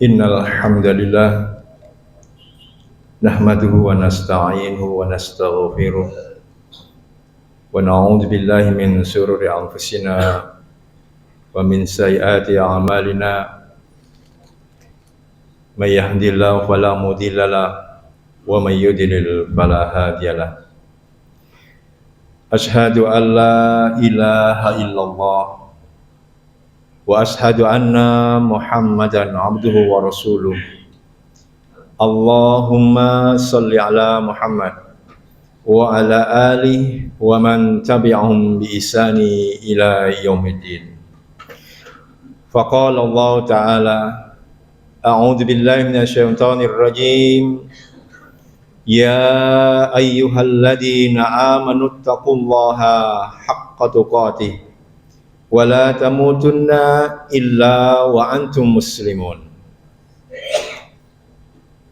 Innal hamdalillah nahmaduhu wa nasta'inuhu wa nastaghfiruh wa na'udzu billahi min shururi anfusina wa min sayyiati a'malina may yahdihillahu fala mudilla lahu wa may yudlil fala hadiyalah. Asyhadu an la ilaha illallah wa ashhadu anna Muhammadan abduhu wa rasuluh. Allahumma salli ala Muhammad wa ala alihi wa man tabi'ahum bi ihsani ila yaumiddin. Faqala Allah Ta'ala, a'udzu billahi minasyaitonir rajim. Ya ayyuhalladzina amanu taqullaha haqqa tuqatih wa la tamutunna illa wa antum muslimun.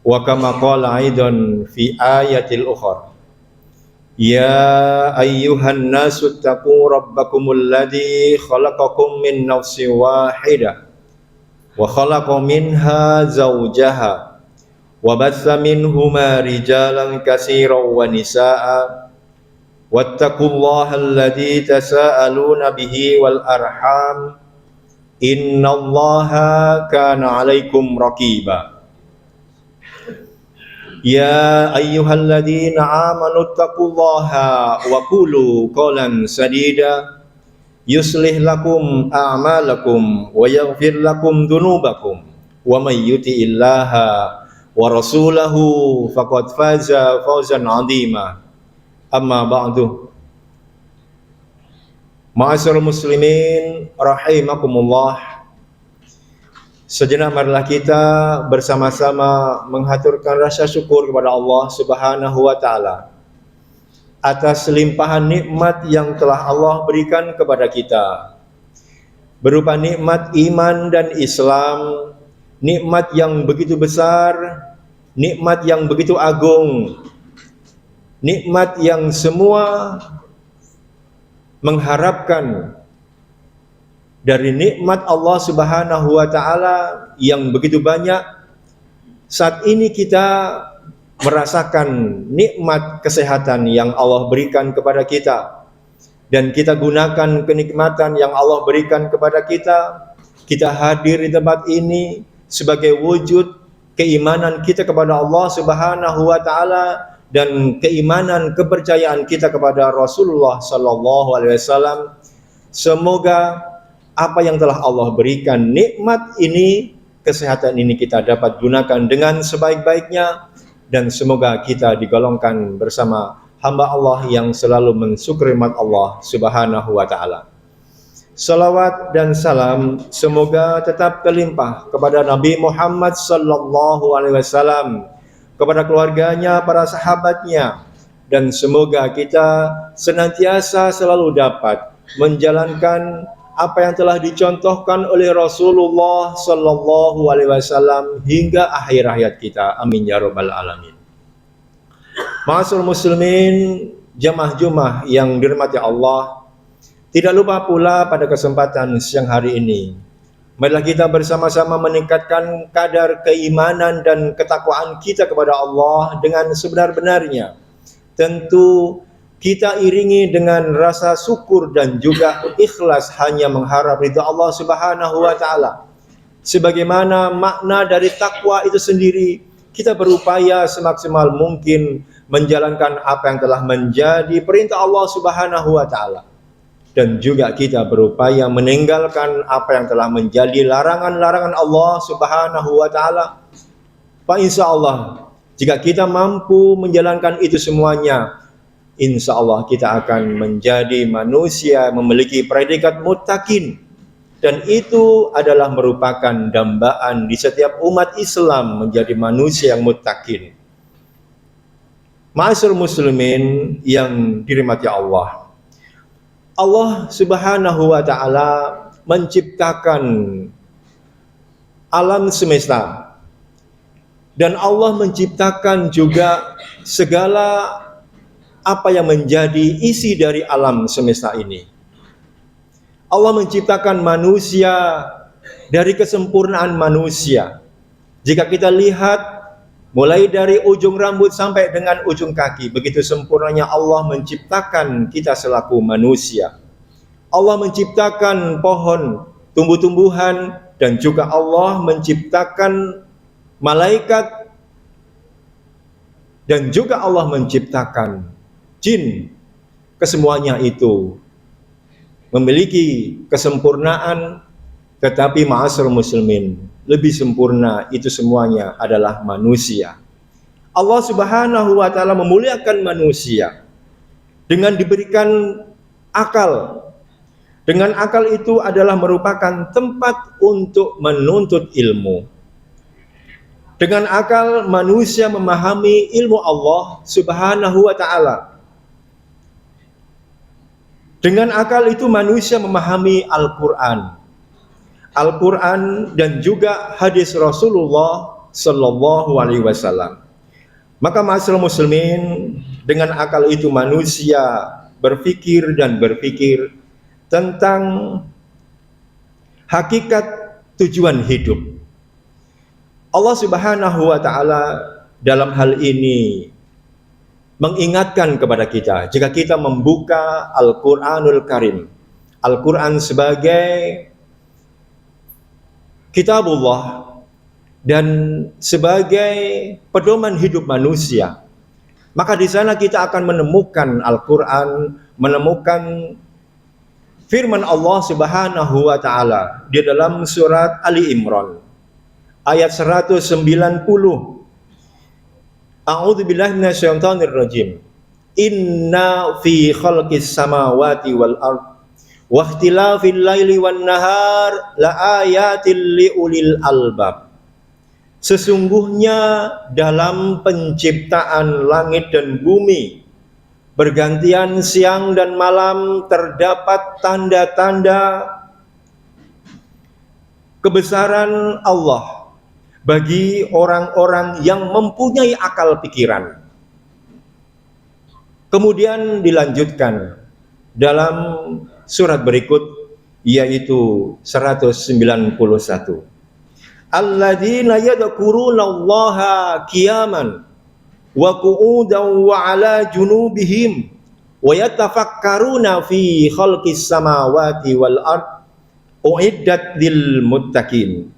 Wa kama qala aidan fi ayatil ukhra, ya ayyuhan nasu taqu rabbakumul ladzi khalaqakum min nafsin wahidah wa khalaqa minha zawjaha wa batha minhuma rijalan katsiran wa nisaa'a wattaqullaha alladzi tasaaluna bihi wal arham innallaha kana 'alaikum raqiba. Ya ayyuhalladzina amanu taqullaha wa qulu qawlan sadida yuslih lakum a'malakum wa yaghfir lakum dhunubakum wa may yuti'illaha wa rasulahu faqad faza fawzan 'azima. Amma ba'du. Ma'asyiral muslimin rahimakumullah. Sejenak marilah kita bersama-sama menghaturkan rasa syukur kepada Allah Subhanahu wa Ta'ala atas limpahan nikmat yang telah Allah berikan kepada kita, berupa nikmat iman dan Islam, nikmat yang begitu besar, nikmat yang begitu agung, nikmat yang semua mengharapkan dari nikmat Allah Subhanahu wa Ta'ala yang begitu banyak. Saat ini kita merasakan nikmat kesehatan yang Allah berikan kepada kita, dan kita gunakan kenikmatan yang Allah berikan kepada kita. Kita hadir di tempat ini sebagai wujud keimanan kita kepada Allah Subhanahu wa Ta'ala dan keimanan kepercayaan kita kepada Rasulullah sallallahu alaihi wasallam. Semoga apa yang telah Allah berikan, nikmat ini, kesehatan ini kita dapat gunakan dengan sebaik-baiknya, dan semoga kita digolongkan bersama hamba Allah yang selalu mensyukuri nikmat Allah Subhanahu wa Ta'ala. Salawat dan salam semoga tetap terlimpah kepada Nabi Muhammad sallallahu alaihi wasallam, kepada keluarganya, para sahabatnya, dan semoga kita senantiasa selalu dapat menjalankan apa yang telah dicontohkan oleh Rasulullah sallallahu alaihi wasallam hingga akhir hayat kita. Amin ya rabbal alamin. Ma'asyiral muslimin, jamaah Jumat yang dirahmati Allah, tidak lupa pula pada kesempatan siang hari ini, marilah kita bersama-sama meningkatkan kadar keimanan dan ketakwaan kita kepada Allah dengan sebenar-benarnya. Tentu kita iringi dengan rasa syukur dan juga ikhlas hanya mengharap ridha Allah Subhanahu wa Ta'ala. Sebagaimana makna dari takwa itu sendiri, kita berupaya semaksimal mungkin menjalankan apa yang telah menjadi perintah Allah Subhanahu wa Ta'ala, dan juga kita berupaya meninggalkan apa yang telah menjadi larangan-larangan Allah Subhanahu wa Ta'ala. Pak, insya Allah jika kita mampu menjalankan itu semuanya, insya Allah kita akan menjadi manusia memiliki predikat muttaqin, dan itu adalah merupakan dambaan di setiap umat Islam menjadi manusia yang muttaqin. Ma'asyiral muslimin yang dirahmati Allah, Allah Subhanahu wa Ta'ala menciptakan alam semesta, dan Allah menciptakan juga segala apa yang menjadi isi dari alam semesta ini. Allah menciptakan manusia dari kesempurnaan manusia, Jika kita lihat mulai dari ujung rambut sampai dengan ujung kaki, begitu sempurnanya Allah menciptakan kita selaku manusia. Allah menciptakan pohon, tumbuh-tumbuhan, dan juga Allah menciptakan malaikat, dan juga Allah menciptakan jin. Kesemuanya itu memiliki kesempurnaan, tetapi ma'asyiral muslimin, lebih sempurna itu semuanya adalah manusia. Allah Subhanahu wa taala memuliakan manusia dengan diberikan akal. Dengan akal itu adalah merupakan tempat untuk menuntut ilmu. Dengan akal manusia memahami ilmu Allah Subhanahu wa taala. Dengan akal itu manusia memahami Al-Quran. Al-Quran dan juga hadis Rasulullah Sallallahu Alaihi Wasallam. Maka ma'asyiral muslimin, dengan akal itu manusia berpikir dan berpikir tentang hakikat tujuan hidup. Allah Subhanahu wa taala dalam hal ini mengingatkan kepada kita, jika kita membuka Al-Quranul Karim, Al-Quran sebagai kitabullah dan sebagai pedoman hidup manusia, maka di sana kita akan menemukan Al-Quran, menemukan firman Allah Subhanahu wa taala di dalam surat Ali Imran ayat 190. A'udzu billahi minasyaitonir rajim. Inna fi khalqis samawati wal ard wa ikhtilafil laili wan nahar la ayatil liulil albab. Sesungguhnya dalam penciptaan langit dan bumi, bergantian siang dan malam, terdapat tanda-tanda kebesaran Allah bagi orang-orang yang mempunyai akal pikiran. Kemudian dilanjutkan dalam surat berikut, yaitu 191. Alladzina yadhkurunallaha qiyaman wa qu'udan wa 'ala junubihim wa yatafakkaruna fi khalqis samawati wal ard uiddat lil muttaqin.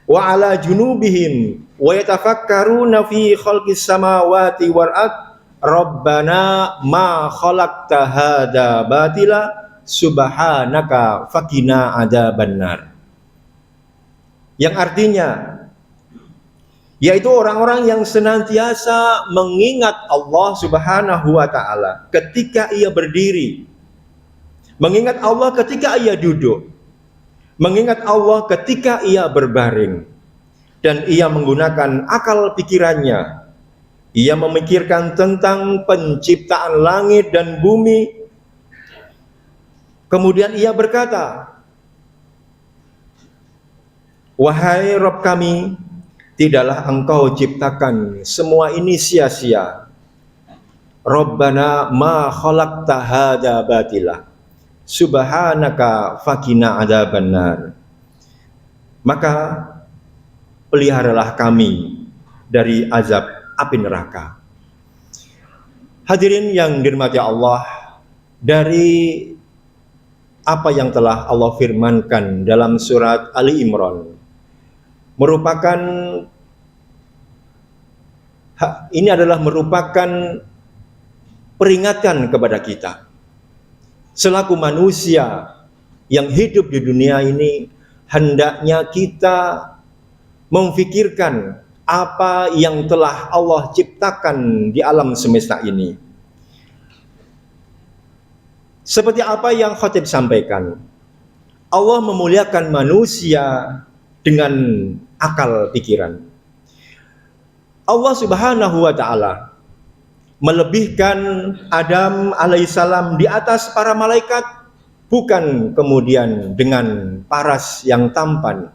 Wa 'ala junubihim wa yatafakkaruna fi khalqis samawati wal ard rabbana ma khalaqta hadza batila subhanaka faqina adzabannar. Yang artinya yaitu orang-orang yang senantiasa mengingat Allah Subhanahu wa taala ketika ia berdiri, mengingat Allah ketika ia duduk, mengingat Allah ketika ia berbaring, dan ia menggunakan akal pikirannya. Ia memikirkan tentang penciptaan langit dan bumi. Kemudian ia berkata, wahai Rabb kami, tidaklah Engkau ciptakan semua ini sia-sia. Rabbana ma khalaqta hadza batila subhanaka faqina adzabannar. Maka peliharalah kami dari azab api neraka. Hadirin yang dirahmati Allah, dari apa yang telah Allah firmankan dalam surat Ali Imran merupakan ini adalah merupakan peringatan kepada kita selaku manusia yang hidup di dunia ini. Hendaknya kita memfikirkan apa yang telah Allah ciptakan di alam semesta ini. Seperti apa yang khatib sampaikan, Allah memuliakan manusia dengan akal pikiran. Allah Subhanahu wa taala melebihkan Adam alaihissalam di atas para malaikat, bukan kemudian dengan paras yang tampan.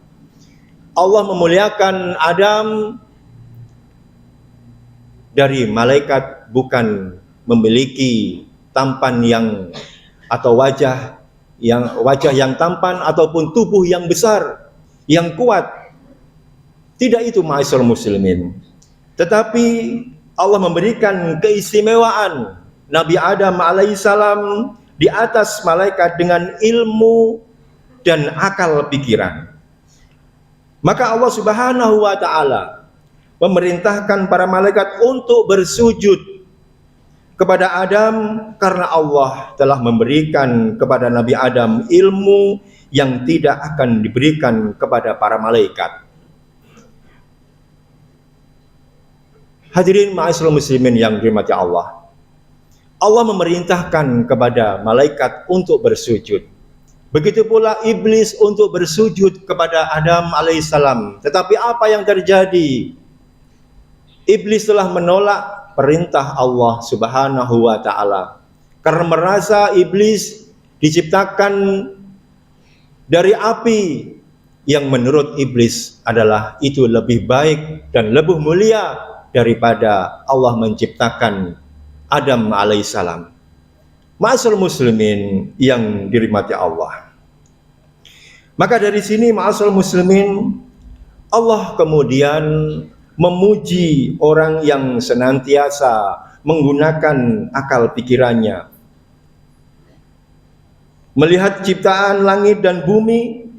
Allah memuliakan Adam dari malaikat, bukan memiliki tampan yang atau wajah yang tampan ataupun tubuh yang besar, yang kuat. Tidak itu ma'asyiral muslimin. Tetapi Allah memberikan keistimewaan Nabi Adam alaihissalam di atas malaikat dengan ilmu dan akal pikiran. Maka Allah Subhanahu wa taala memerintahkan para malaikat untuk bersujud kepada Adam karena Allah telah memberikan kepada Nabi Adam ilmu yang tidak akan diberikan kepada para malaikat. Hadirin ma'asyiral muslimin yang dirahmati Allah. Allah memerintahkan kepada malaikat untuk bersujud. Begitu pula iblis untuk bersujud kepada Adam alaihissalam. Tetapi apa yang terjadi? Iblis telah menolak perintah Allah Subhanahu wa taala. Karena merasa iblis diciptakan dari api yang menurut iblis adalah itu lebih baik dan lebih mulia daripada Allah menciptakan Adam alaihissalam. Ma'asyiral muslimin yang dirahmati Allah. Maka dari sini ma'asyiral muslimin, Allah kemudian memuji orang yang senantiasa menggunakan akal pikirannya. Melihat ciptaan langit dan bumi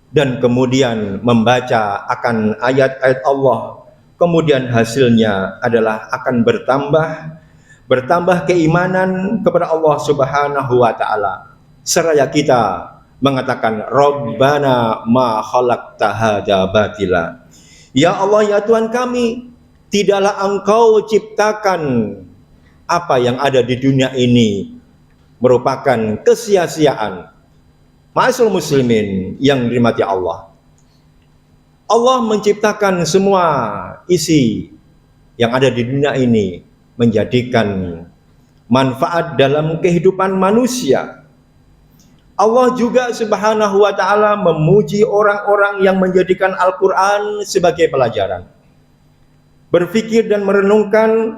dan kemudian membaca akan ayat-ayat Allah, kemudian hasilnya adalah akan bertambah keimanan kepada Allah Subhanahu wa taala. Seraya kita mengatakan Rabbana ma khalaqta hadza batila. Ya Allah, ya Tuhan kami, tidaklah Engkau ciptakan apa yang ada di dunia ini merupakan kesia-siaan. Ma'asyiral muslimin yang dirahmati Allah. Allah menciptakan semua isi yang ada di dunia ini menjadikan manfaat dalam kehidupan manusia. Allah juga Subhanahu wa taala memuji orang-orang yang menjadikan Al-Qur'an sebagai pelajaran. Berpikir dan merenungkan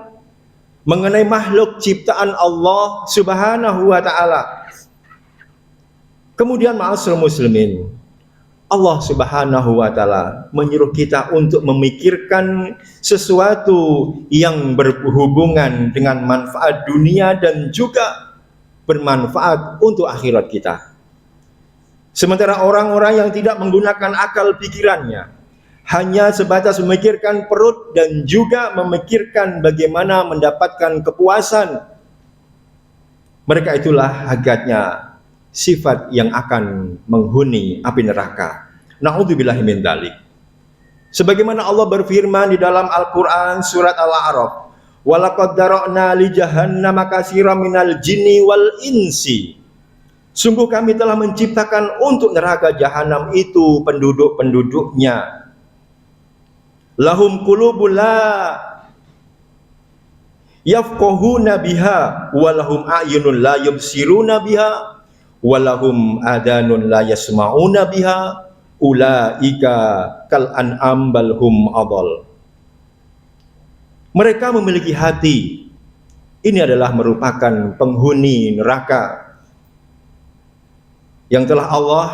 mengenai makhluk ciptaan Allah Subhanahu wa taala. Kemudian ma'asyiral muslimin, Allah Subhanahu wa taala menyuruh kita untuk memikirkan sesuatu yang berhubungan dengan manfaat dunia dan juga bermanfaat untuk akhirat kita. Sementara orang-orang yang tidak menggunakan akal pikirannya hanya sebatas memikirkan perut dan juga memikirkan bagaimana mendapatkan kepuasan, mereka itulah hakikatnya sifat yang akan menghuni api neraka. Na'udzubillahi min dzalik. Sebagaimana Allah berfirman di dalam Al-Qur'an surat Al-A'raf, "Walaqad dara'na li jahannama katsiran minal jinni wal insi." Sungguh kami telah menciptakan untuk neraka jahanam itu penduduk-penduduknya. Lahum qulubun la yafqahuna biha walahum a'yunun la yubsiruna biha walahum adanun la yasma'una biha ulaika kal an'am bal hum adall. Mereka memiliki hati. Ini adalah merupakan penghuni neraka yang telah Allah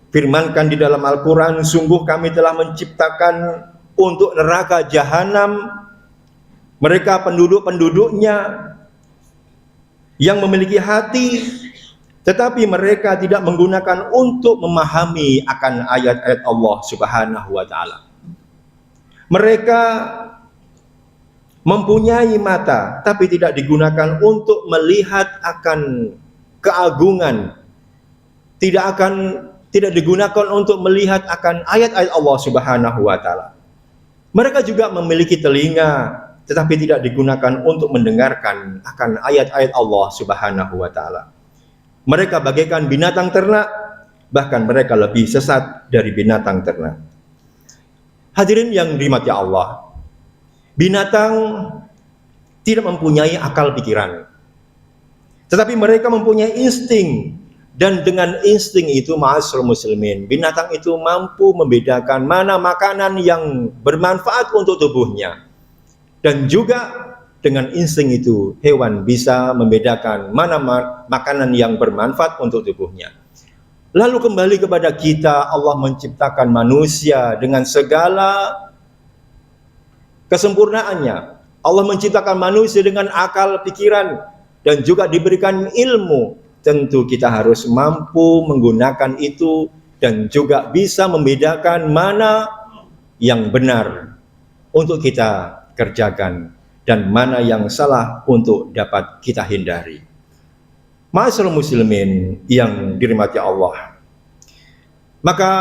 firmankan di dalam Al-Quran, sungguh kami telah menciptakan untuk neraka jahanam mereka penduduk-penduduknya yang memiliki hati, tetapi mereka tidak menggunakan untuk memahami akan ayat-ayat Allah Subhanahu wa taala. Mereka mempunyai mata tapi tidak digunakan untuk melihat akan keagungan, tidak digunakan untuk melihat akan ayat-ayat Allah Subhanahu wa taala. Mereka juga memiliki telinga tetapi tidak digunakan untuk mendengarkan akan ayat-ayat Allah Subhanahu wa taala. Mereka bagaikan binatang ternak, bahkan mereka lebih sesat dari binatang ternak. Hadirin yang dirahmati Allah, binatang tidak mempunyai akal pikiran, tetapi mereka mempunyai insting. Dan dengan insting itu, ma'asyiral muslimin, binatang itu mampu membedakan mana makanan yang bermanfaat untuk tubuhnya. Dan juga dengan insting itu, hewan bisa membedakan mana makanan yang bermanfaat untuk tubuhnya. Lalu kembali kepada kita, Allah menciptakan manusia dengan segala kesempurnaannya. Allah menciptakan manusia dengan akal pikiran dan juga diberikan ilmu. Tentu kita harus mampu menggunakan itu dan juga bisa membedakan mana yang benar untuk kita kerjakan dan mana yang salah untuk dapat kita hindari. Ma'asyiral muslimin yang dirahmati Allah. Maka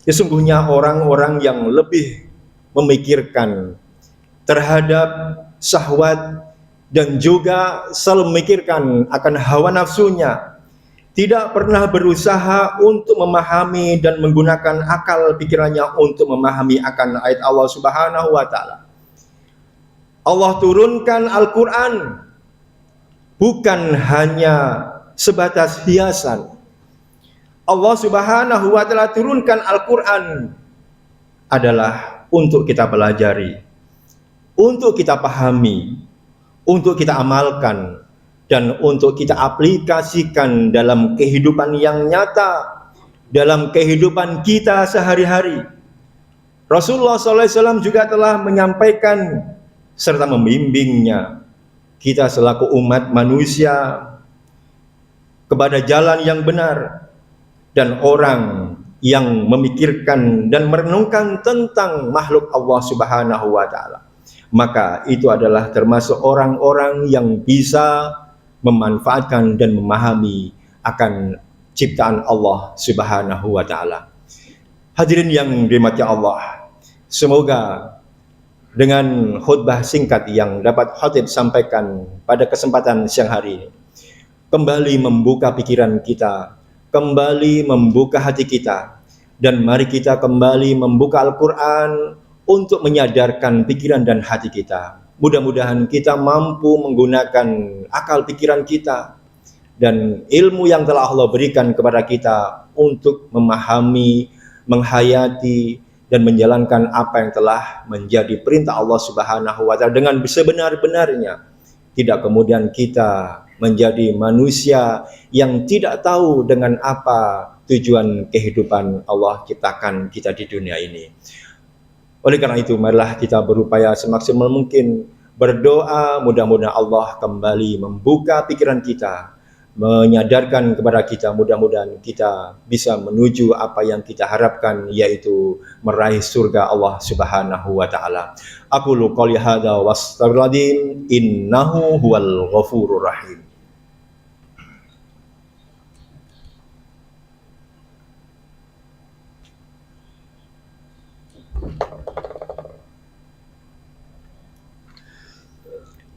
sesungguhnya orang-orang yang lebih memikirkan terhadap syahwat dan juga selalu memikirkan akan hawa nafsunya, tidak pernah berusaha untuk memahami dan menggunakan akal pikirannya untuk memahami akan ayat Allah Subhanahu wa taala. Allah turunkan Al-Qur'an bukan hanya sebatas hiasan. Allah Subhanahu wa taala turunkan Al-Qur'an adalah untuk kita pelajari, untuk kita pahami, untuk kita amalkan, dan untuk kita aplikasikan dalam kehidupan yang nyata, dalam kehidupan kita sehari-hari. Rasulullah SAW juga telah menyampaikan serta membimbingnya kita selaku umat manusia kepada jalan yang benar, dan orang yang memikirkan dan merenungkan tentang makhluk Allah Subhanahu wa taala, maka itu adalah termasuk orang-orang yang bisa memanfaatkan dan memahami akan ciptaan Allah Subhanahu wa taala. Hadirin yang dirahmati Allah, semoga dengan khutbah singkat yang dapat khatib sampaikan pada kesempatan siang hari ini kembali membuka pikiran kita, kembali membuka hati kita, dan mari kita kembali membuka Al-Quran untuk menyadarkan pikiran dan hati kita. Mudah-mudahan kita mampu menggunakan akal pikiran kita dan ilmu yang telah Allah berikan kepada kita untuk memahami, menghayati, dan menjalankan apa yang telah menjadi perintah Allah Subhanahu wa taala dengan sebenar-benarnya. Tidak kemudian kita menjadi manusia yang tidak tahu dengan apa tujuan kehidupan Allah ciptakan kita di dunia ini. Oleh karena itu, marilah kita berupaya semaksimal mungkin berdoa, mudah-mudahan Allah kembali membuka pikiran kita, menyadarkan kepada kita, mudah-mudahan kita bisa menuju apa yang kita harapkan, yaitu meraih surga Allah Subhanahu wa taala. Aqulu qouli hadza wastaghfirullahaladzim, innahu huwal ghafurur rahim.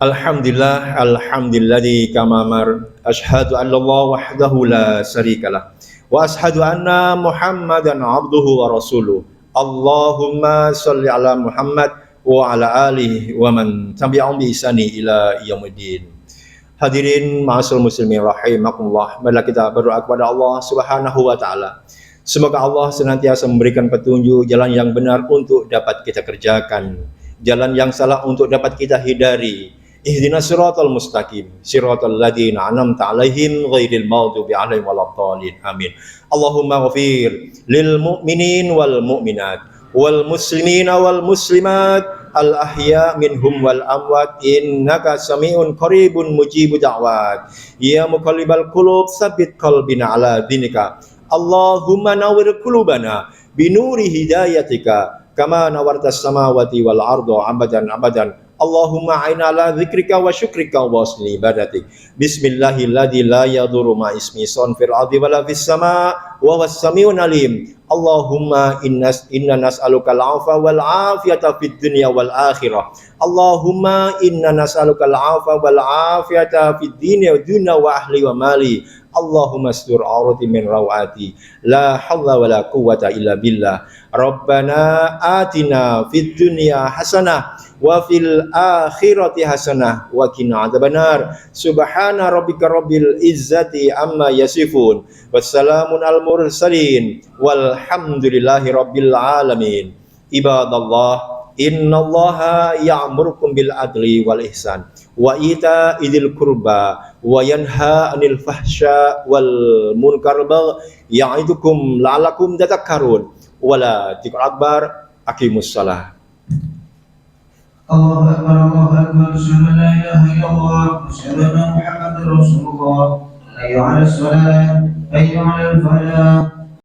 Alhamdulillah, alhamdulilladzi kamamar, asyhadu an la wahdahu la syarikalah, wa asyhadu anna Muhammadan abduhu wa rasuluh. Allahumma sholli ala Muhammad wa ala alihi wa man tabi'ahum bi ihsani ila yaumil. Hadirin ma'asyiral muslimin rahimakumullah, marilah kita berdoa kepada Allah Subhanahu wa taala. Semoga Allah senantiasa memberikan petunjuk jalan yang benar untuk dapat kita kerjakan, jalan yang salah untuk dapat kita hindari. Ihdinas siratal mustaqim, siratal ladzina an'amta 'alaihim ghairil maghdubi 'alaihim waladdallin. Amin. Allahumma ghfir lil mu'minin wal mu'minat wal muslimina wal muslimat al ahya minhum wal amwat innaka sami'un qaribun mujibu da'wat. Ya muqallibal qulub tsabbit qalbina 'ala dinika. Allahumma nawwir qulubana binuri hidayatika kama nawartas samawati wal arda abadan abadan. Allahumma a'inna ala dzikrika wa syukrika wa husni ibadatik. Bismillahilladzi la yadurru ma ismi son fil ardi wala fis sama wa huwas samiun alim. Allahumma inna nas'aluka al-'afwa wal 'afiyata fid dunya wal akhirah. Allahumma inna nas'aluka al-'afwa wal 'afiyata fid dunya wa ahli wa mali. Allahumma astur aurati min rawati. La haula wala quwwata illa billah. Rabbana atina fid dunya hasanah wa fil akhirati hasanah wa qina adzabannar. Subhana rabbika rabbil izzati amma yasifun. Wassalamun al mursalin walhamdulillahi rabbil alamin. Ibadallah Innallaha ya'murukum bil adli wal ihsan wa ita'i dzil qurba wa yanha 'anil fahsya wal munkar ya'idukum la'allakum tadhakkarun wala tikul akbar aqimus shalah. الله أكبر الله أكبر أشهد أن لا إله إلا الله أشهد أن محمدا رسول الله حي على الصلاة حي على الفلاح